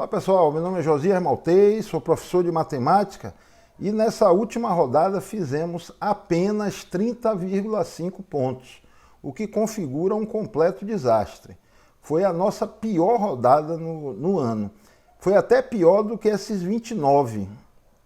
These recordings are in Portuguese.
Fala pessoal, meu nome é Josias Maltês, sou professor de matemática e nessa última rodada fizemos apenas 30,5 pontos, o que configura um completo desastre. Foi a nossa pior rodada no ano. Foi até pior do que esses 29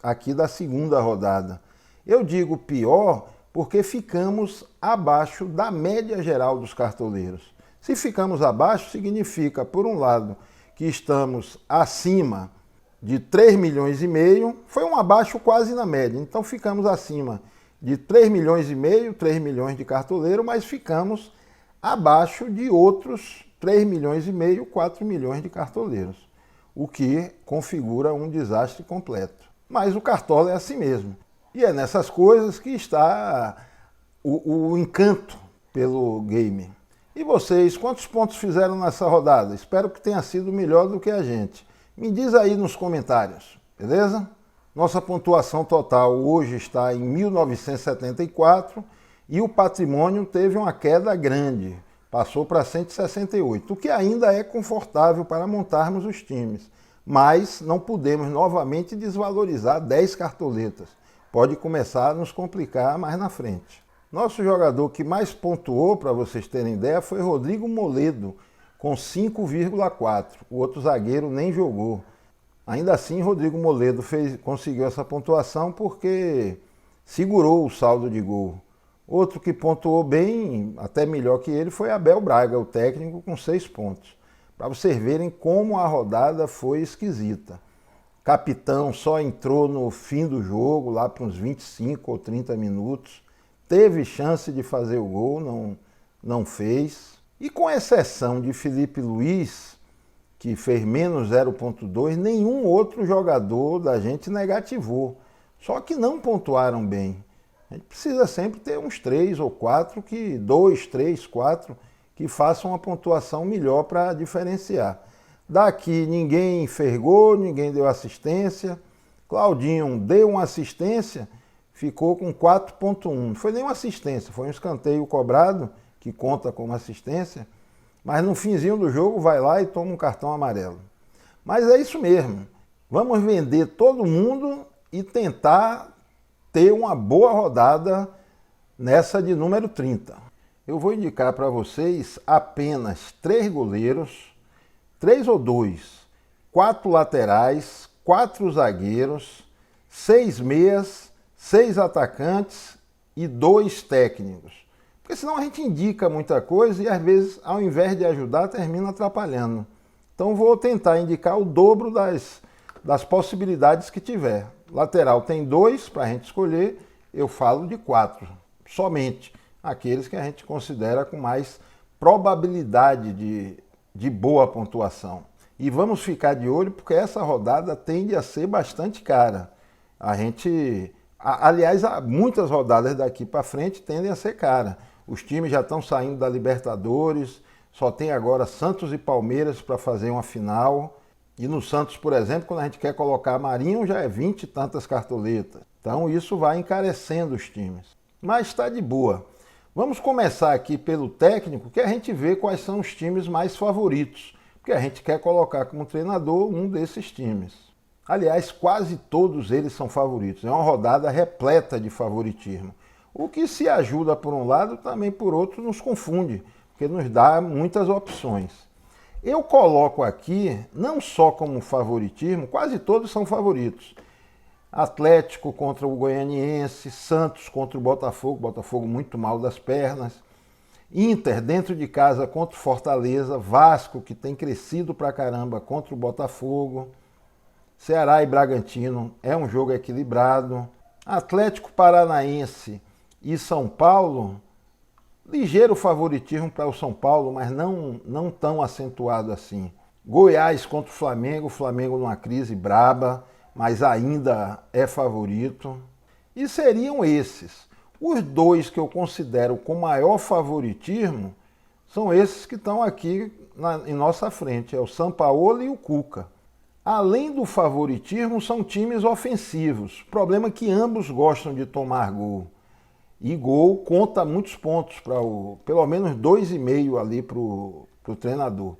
aqui da segunda rodada. Eu digo pior porque ficamos abaixo da média geral dos cartoleiros. Se ficamos abaixo, significa, por um lado, que estamos acima de 3 milhões e meio, foi um abaixo quase na média, então ficamos acima de 3 milhões e meio, 3 milhões de cartoleiros, mas ficamos abaixo de outros 3 milhões e meio, 4 milhões de cartoleiros, o que configura um desastre completo. Mas o Cartola é assim mesmo, e é nessas coisas que está o encanto pelo game. E vocês, quantos pontos fizeram nessa rodada? Espero que tenha sido melhor do que a gente. Me diz aí nos comentários, beleza? Nossa pontuação total hoje está em 1974 e o patrimônio teve uma queda grande, passou para 168, o que ainda é confortável para montarmos os times. Mas não podemos novamente desvalorizar 10 cartoletas. Pode começar a nos complicar mais na frente. Nosso jogador que mais pontuou, para vocês terem ideia, foi Rodrigo Moledo, com 5,4. O outro zagueiro nem jogou. Ainda assim, Rodrigo Moledo conseguiu essa pontuação porque segurou o saldo de gol. Outro que pontuou bem, até melhor que ele, foi Abel Braga, o técnico, com 6 pontos. Para vocês verem como a rodada foi esquisita. Capitão só entrou no fim do jogo, lá para uns 25 ou 30 minutos. Teve chance de fazer o gol, não fez. E com exceção de Felipe Luiz, que fez menos 0,2, nenhum outro jogador da gente negativou. Só que não pontuaram bem. A gente precisa sempre ter uns 3 ou 4, 2, 3, 4, que façam uma pontuação melhor para diferenciar. Daqui ninguém fez gol, ninguém deu assistência. Claudinho deu uma assistência, ficou com 4,1. Não foi nem uma assistência, foi um escanteio cobrado, que conta como assistência, mas no finzinho do jogo vai lá e toma um cartão amarelo. Mas é isso mesmo, vamos vender todo mundo e tentar ter uma boa rodada nessa de número 30. Eu vou indicar para vocês apenas 3 goleiros, 3 ou 2, 4 laterais, 4 zagueiros, 6 meias, 6 atacantes e 2 técnicos. Porque senão a gente indica muita coisa e às vezes, ao invés de ajudar, termina atrapalhando. Então vou tentar indicar o dobro das possibilidades que tiver. Lateral tem 2 para a gente escolher, eu falo de 4. Somente aqueles que a gente considera com mais probabilidade de boa pontuação. E vamos ficar de olho porque essa rodada tende a ser bastante cara. Aliás, muitas rodadas daqui para frente tendem a ser cara. Os times já estão saindo da Libertadores, só tem agora Santos e Palmeiras para fazer uma final. E no Santos, por exemplo, quando a gente quer colocar Marinho, já é 20 e tantas cartoletas. Então isso vai encarecendo os times. Mas está de boa. Vamos começar aqui pelo técnico, que a gente vê quais são os times mais favoritos. Porque a gente quer colocar como treinador um desses times. Aliás, quase todos eles são favoritos. É uma rodada repleta de favoritismo. O que se ajuda por um lado, também por outro nos confunde, porque nos dá muitas opções. Eu coloco aqui, não só como favoritismo, quase todos são favoritos. Atlético contra o Goianiense, Santos contra o Botafogo muito mal das pernas. Inter dentro de casa contra o Fortaleza, Vasco, que tem crescido pra caramba, contra o Botafogo. Ceará e Bragantino é um jogo equilibrado. Atlético Paranaense e São Paulo, ligeiro favoritismo para o São Paulo, mas não tão acentuado assim. Goiás contra o Flamengo numa crise braba, mas ainda é favorito. E seriam esses. Os 2 que eu considero com maior favoritismo são esses que estão aqui em nossa frente, é o Sampaoli e o Cuca. Além do favoritismo, são times ofensivos. O problema é que ambos gostam de tomar gol. E gol conta muitos pontos, pelo menos 2,5 ali para o treinador.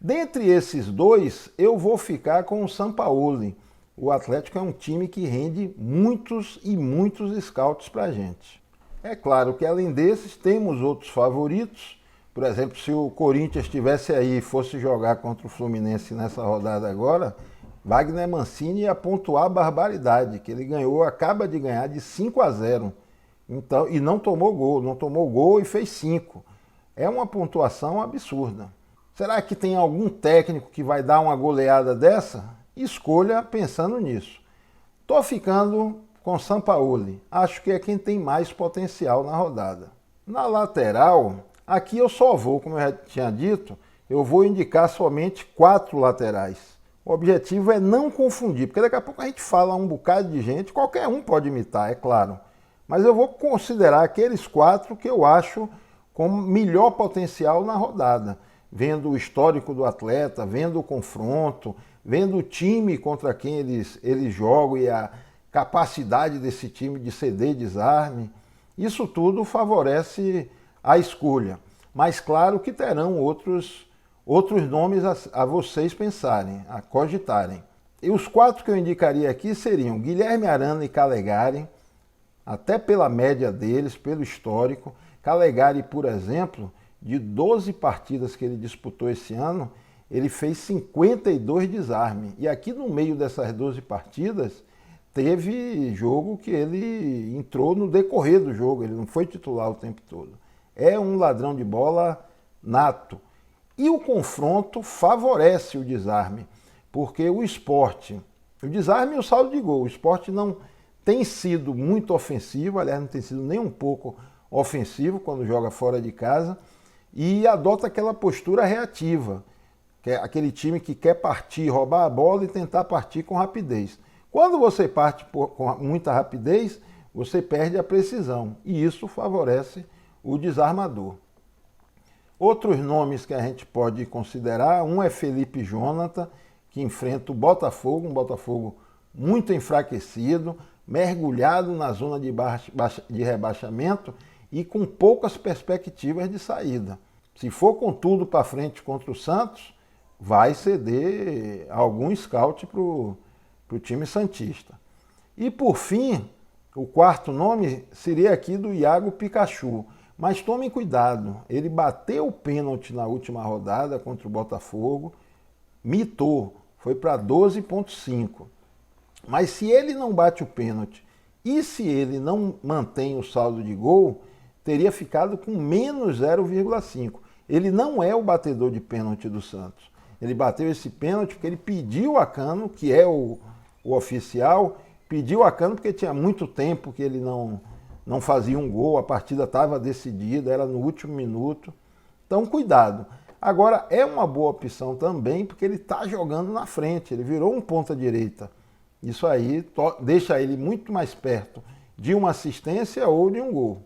Dentre esses dois, eu vou ficar com o Sampaoli. O Atlético é um time que rende muitos e muitos scouts para a gente. É claro que além desses, temos outros favoritos. Por exemplo, se o Corinthians estivesse aí e fosse jogar contra o Fluminense nessa rodada agora, Wagner Mancini ia pontuar a barbaridade, que ele acaba de ganhar de 5-0. Então, e não tomou gol e fez 5. É uma pontuação absurda. Será que tem algum técnico que vai dar uma goleada dessa? Escolha pensando nisso. Tô ficando com Sampaoli. Acho que é quem tem mais potencial na rodada. Na lateral, aqui eu só vou, como eu já tinha dito, eu vou indicar somente 4 laterais. O objetivo é não confundir, porque daqui a pouco a gente fala um bocado de gente, qualquer um pode imitar, é claro. Mas eu vou considerar aqueles 4 que eu acho com melhor potencial na rodada. Vendo o histórico do atleta, vendo o confronto, vendo o time contra quem eles jogam e a capacidade desse time de ceder desarme. Isso tudo favorece a escolha. Mas claro que terão outros nomes a vocês pensarem, a cogitarem. E os 4 que eu indicaria aqui seriam Guilherme Arana e Calegari, até pela média deles, pelo histórico. Calegari, por exemplo, de 12 partidas que ele disputou esse ano, ele fez 52 desarmes. E aqui no meio dessas 12 partidas, teve jogo que ele entrou no decorrer do jogo, ele não foi titular o tempo todo. É um ladrão de bola nato. E o confronto favorece o desarme, porque o desarme e o saldo de gol, o Sport não tem sido muito ofensivo, aliás, não tem sido nem um pouco ofensivo quando joga fora de casa, e adota aquela postura reativa, que é aquele time que quer partir, roubar a bola e tentar partir com rapidez. Quando você parte com muita rapidez, você perde a precisão, e isso favorece o desarmador. Outros nomes que a gente pode considerar, um é Felipe Jonathan, que enfrenta o Botafogo, um Botafogo muito enfraquecido, mergulhado na zona de rebaixamento e com poucas perspectivas de saída. Se for com tudo para frente contra o Santos, vai ceder algum scout para o time santista. E por fim, o 4º nome seria aqui do Iago Pikachu. Mas tomem cuidado, ele bateu o pênalti na última rodada contra o Botafogo, mitou, foi para 12,5. Mas se ele não bate o pênalti e se ele não mantém o saldo de gol, teria ficado com menos 0,5. Ele não é o batedor de pênalti do Santos. Ele bateu esse pênalti porque ele pediu a Cano, que é o oficial, pediu a Cano porque tinha muito tempo que ele não fazia um gol, a partida estava decidida, era no último minuto. Então, cuidado. Agora, é uma boa opção também, porque ele está jogando na frente, ele virou um ponta-direita. Isso aí deixa ele muito mais perto de uma assistência ou de um gol.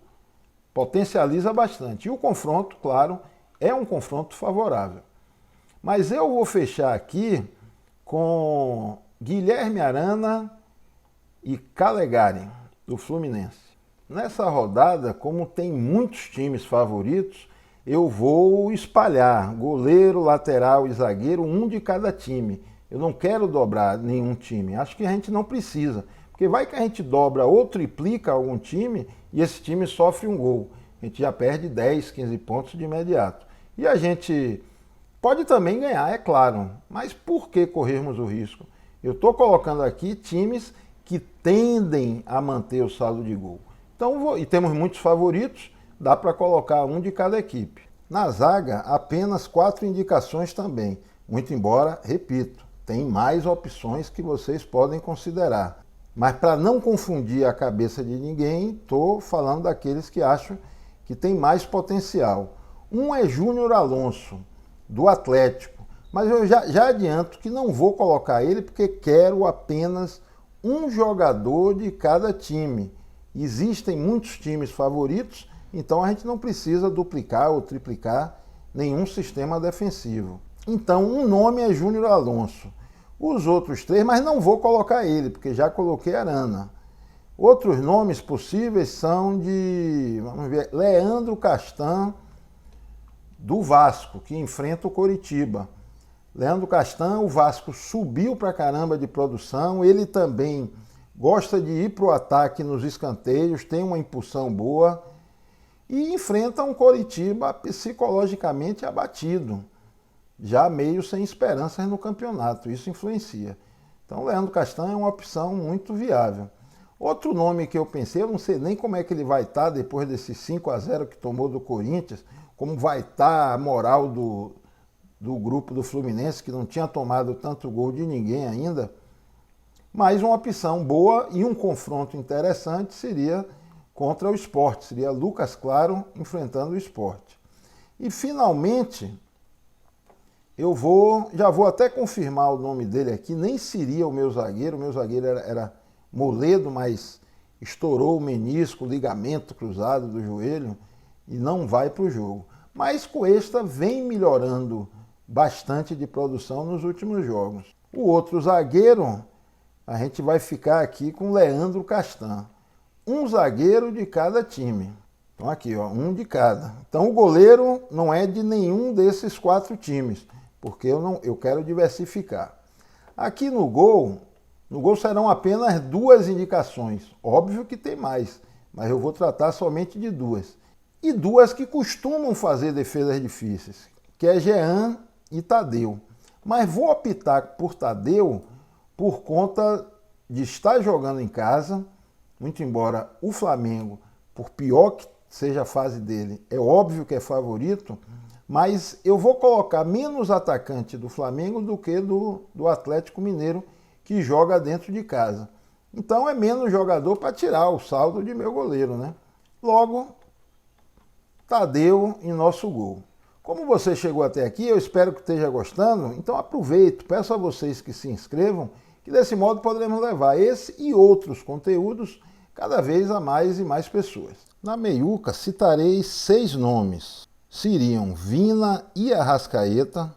Potencializa bastante. E o confronto, claro, é um confronto favorável. Mas eu vou fechar aqui com Guilherme Arana e Calegari, do Fluminense. Nessa rodada, como tem muitos times favoritos, eu vou espalhar goleiro, lateral e zagueiro, um de cada time. Eu não quero dobrar nenhum time. Acho que a gente não precisa. Porque vai que a gente dobra ou triplica algum time e esse time sofre um gol. A gente já perde 10, 15 pontos de imediato. E a gente pode também ganhar, é claro. Mas por que corrermos o risco? Eu estou colocando aqui times que tendem a manter o saldo de gol. Então, e temos muitos favoritos, dá para colocar um de cada equipe. Na zaga, apenas 4 indicações também. Muito embora, repito, tem mais opções que vocês podem considerar. Mas para não confundir a cabeça de ninguém, estou falando daqueles que acho que tem mais potencial. Um é Júnior Alonso, do Atlético. Mas eu já adianto que não vou colocar ele porque quero apenas um jogador de cada time. Existem muitos times favoritos, então a gente não precisa duplicar ou triplicar nenhum sistema defensivo. Então, um nome é Júnior Alonso. Os outros 3, mas não vou colocar ele, porque já coloquei Arana. Outros nomes possíveis são de, vamos ver, Leandro Castan, do Vasco, que enfrenta o Coritiba. Leandro Castan, o Vasco subiu pra caramba de produção, ele também gosta de ir pro ataque nos escanteios, tem uma impulsão boa e enfrenta um Coritiba psicologicamente abatido, já meio sem esperanças no campeonato, isso influencia. Então, Leandro Castan é uma opção muito viável. Outro nome que eu pensei, eu não sei nem como é que ele vai estar depois desse 5-0 que tomou do Corinthians, como vai estar a moral do grupo do Fluminense, que não tinha tomado tanto gol de ninguém ainda, mas uma opção boa e um confronto interessante seria contra o Sport, seria Lucas Claro enfrentando o Sport. E finalmente, já vou até confirmar o nome dele aqui, nem seria o meu zagueiro era Moledo, mas estourou o menisco, o ligamento cruzado do joelho e não vai para o jogo. Mas Cuesta vem melhorando bastante de produção nos últimos jogos. O outro zagueiro, a gente vai ficar aqui com Leandro Castan. Um zagueiro de cada time. Então aqui, ó, um de cada. Então o goleiro não é de nenhum desses 4 times, porque eu quero diversificar. Aqui no gol serão apenas 2 indicações. Óbvio que tem mais, mas eu vou tratar somente de 2. E 2 que costumam fazer defesas difíceis, que é Jean e Tadeu. Mas vou optar por Tadeu por conta de estar jogando em casa, muito embora o Flamengo, por pior que seja a fase dele, é óbvio que é favorito, mas eu vou colocar menos atacante do Flamengo do que do Atlético Mineiro, que joga dentro de casa. Então é menos jogador para tirar o saldo de meu goleiro, né? Logo, Tadeu em nosso gol. Como você chegou até aqui, eu espero que esteja gostando, então aproveito, peço a vocês que se inscrevam, que desse modo poderemos levar esse e outros conteúdos cada vez a mais e mais pessoas. Na meiuca citarei 6 nomes. Seriam Vina e Arrascaeta,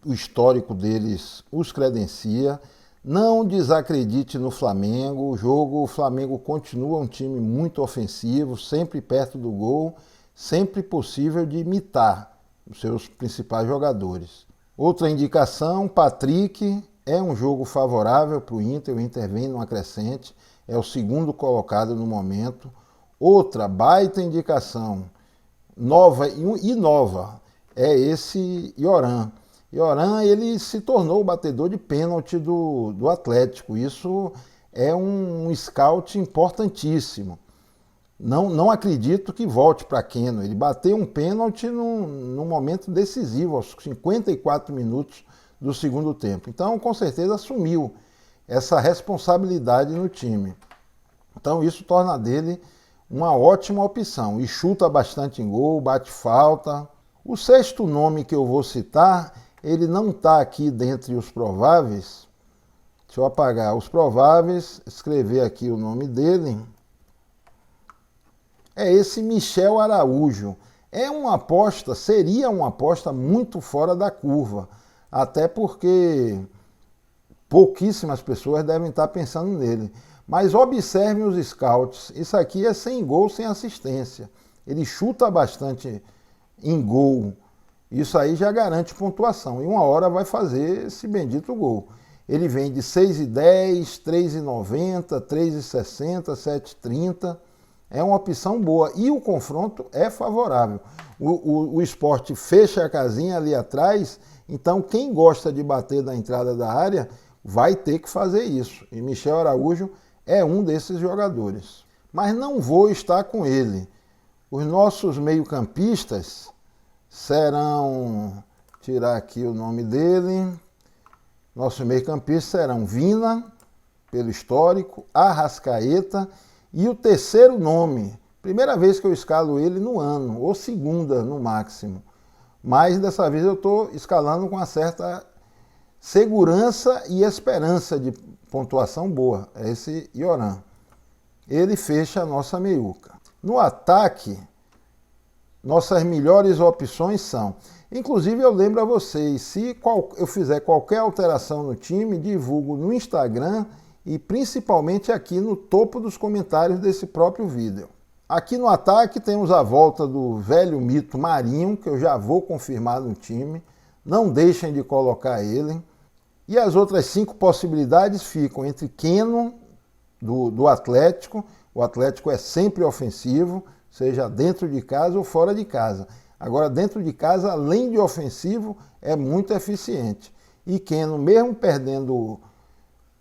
o histórico deles os credencia. Não desacredite no Flamengo, o Flamengo continua um time muito ofensivo, sempre perto do gol, sempre possível de imitar os seus principais jogadores. Outra indicação, Patrick, é um jogo favorável para o Inter vem numa crescente, é o segundo colocado no momento. Outra baita indicação, nova, é esse Yoran. Yoran, ele se tornou o batedor de pênalti do Atlético. Isso é um scout importantíssimo. Não acredito que volte para Keno. Ele bateu um pênalti num momento decisivo, aos 54 minutos do segundo tempo. Então, com certeza, assumiu essa responsabilidade no time. Então, isso torna dele uma ótima opção. E chuta bastante em gol, bate falta. O 6º nome que eu vou citar, ele não está aqui dentre os prováveis. Deixa eu apagar os prováveis, escrever aqui o nome dele. É esse Michel Araújo. Seria uma aposta muito fora da curva, até porque pouquíssimas pessoas devem estar pensando nele. Mas observem os scouts, isso aqui é sem gol, sem assistência. Ele chuta bastante em gol, isso aí já garante pontuação. E uma hora vai fazer esse bendito gol. Ele vem de 6,10, 3,90, 3,60, 7,30. É uma opção boa e o confronto é favorável. O Sport fecha a casinha ali atrás, então quem gosta de bater na entrada da área vai ter que fazer isso. E Michel Araújo é um desses jogadores. Mas não vou estar com ele. Os nossos meio-campistas serão, tirar aqui o nome dele, nossos meio-campistas serão Vina, pelo histórico, Arrascaeta e o 3º nome, primeira vez que eu escalo ele no ano, ou segunda no máximo, mas dessa vez eu estou escalando com uma certa segurança e esperança de pontuação boa, é esse Yoran. Ele fecha a nossa meiuca. No ataque, nossas melhores opções são, inclusive eu lembro a vocês, se eu fizer qualquer alteração no time, divulgo no Instagram e principalmente aqui no topo dos comentários desse próprio vídeo. Aqui no ataque temos a volta do velho mito Marinho, que eu já vou confirmar no time, não deixem de colocar ele. E as outras 5 possibilidades ficam entre Keno, do Atlético. O Atlético é sempre ofensivo, seja dentro de casa ou fora de casa. Agora, dentro de casa, além de ofensivo, é muito eficiente. E Keno, mesmo perdendo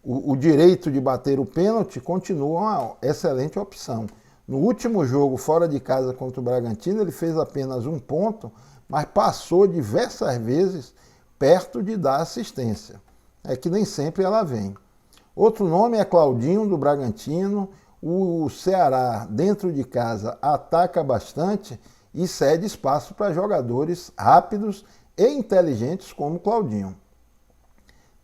o direito de bater o pênalti, continua uma excelente opção. No último jogo, fora de casa contra o Bragantino, ele fez apenas 1 ponto, mas passou diversas vezes perto de dar assistência. É que nem sempre ela vem. Outro nome é Claudinho, do Bragantino. O Ceará, dentro de casa, ataca bastante e cede espaço para jogadores rápidos e inteligentes como Claudinho.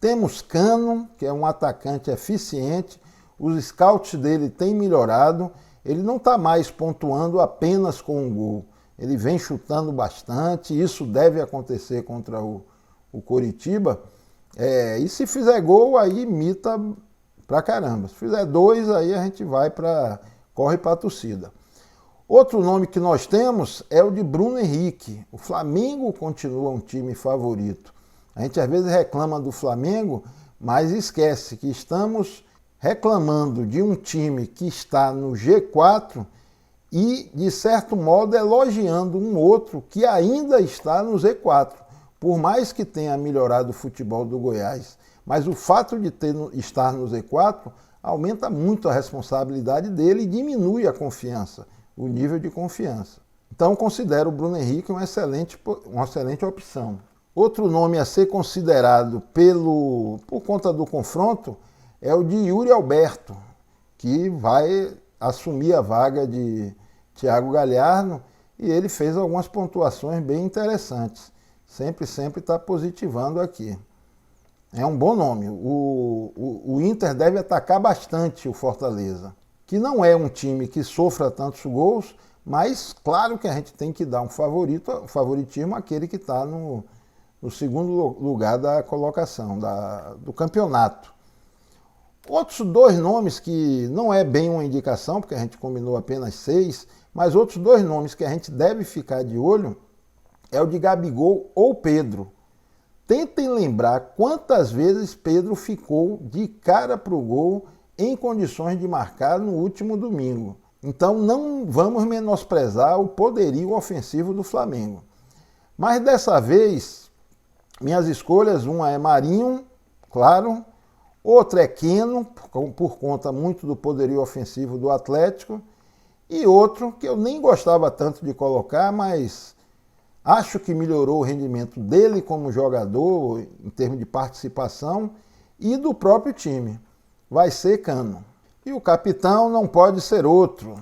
Temos Cano, que é um atacante eficiente. Os scouts dele têm melhorado. Ele não está mais pontuando apenas com um gol. Ele vem chutando bastante. Isso deve acontecer contra o Coritiba. E se fizer gol, aí imita pra caramba. Se fizer 2, aí a gente corre para a torcida. Outro nome que nós temos é o de Bruno Henrique. O Flamengo continua um time favorito. A gente às vezes reclama do Flamengo, mas esquece que estamos reclamando de um time que está no G4 e, de certo modo, elogiando um outro que ainda está no Z4. Por mais que tenha melhorado o futebol do Goiás, mas o fato de estar no Z4 aumenta muito a responsabilidade dele e diminui a confiança, o nível de confiança. Então considero o Bruno Henrique uma excelente opção. Outro nome a ser considerado por conta do confronto é o de Yuri Alberto, que vai assumir a vaga de Thiago Galhardo, e ele fez algumas pontuações bem interessantes. Sempre está positivando aqui. É um bom nome. O Inter deve atacar bastante o Fortaleza, que não é um time que sofra tantos gols, mas claro que a gente tem que dar um favoritismo àquele que está no segundo lugar da colocação, do campeonato. Outros 2 nomes que não é bem uma indicação, porque a gente combinou apenas 6, mas outros 2 nomes que a gente deve ficar de olho é o de Gabigol ou Pedro. Tentem lembrar quantas vezes Pedro ficou de cara para o gol em condições de marcar no último domingo. Então não vamos menosprezar o poderio ofensivo do Flamengo. Mas dessa vez, minhas escolhas, uma é Marinho, claro, outra é Keno, por conta muito do poderio ofensivo do Atlético, e outro que eu nem gostava tanto de colocar, mas acho que melhorou o rendimento dele como jogador, em termos de participação, e do próprio time. Vai ser Cano. E o capitão não pode ser outro,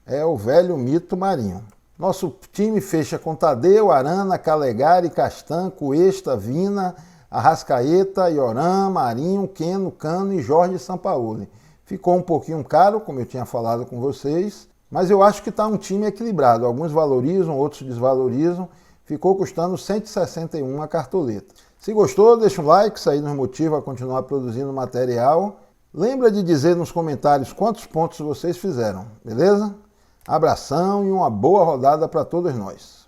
é o velho mito Marinho. Nosso time fecha com Tadeu, Arana, Calegari, Castan, Cuesta, Vina, Arrascaeta, Yoram, Marinho, Keno, Cano e Jorge Sampaoli. Ficou um pouquinho caro, como eu tinha falado com vocês, mas eu acho que está um time equilibrado. Alguns valorizam, outros desvalorizam. Ficou custando 161 a cartoleta. Se gostou, deixa um like, isso aí nos motiva a continuar produzindo material. Lembra de dizer nos comentários quantos pontos vocês fizeram, beleza? Abração e uma boa rodada para todos nós.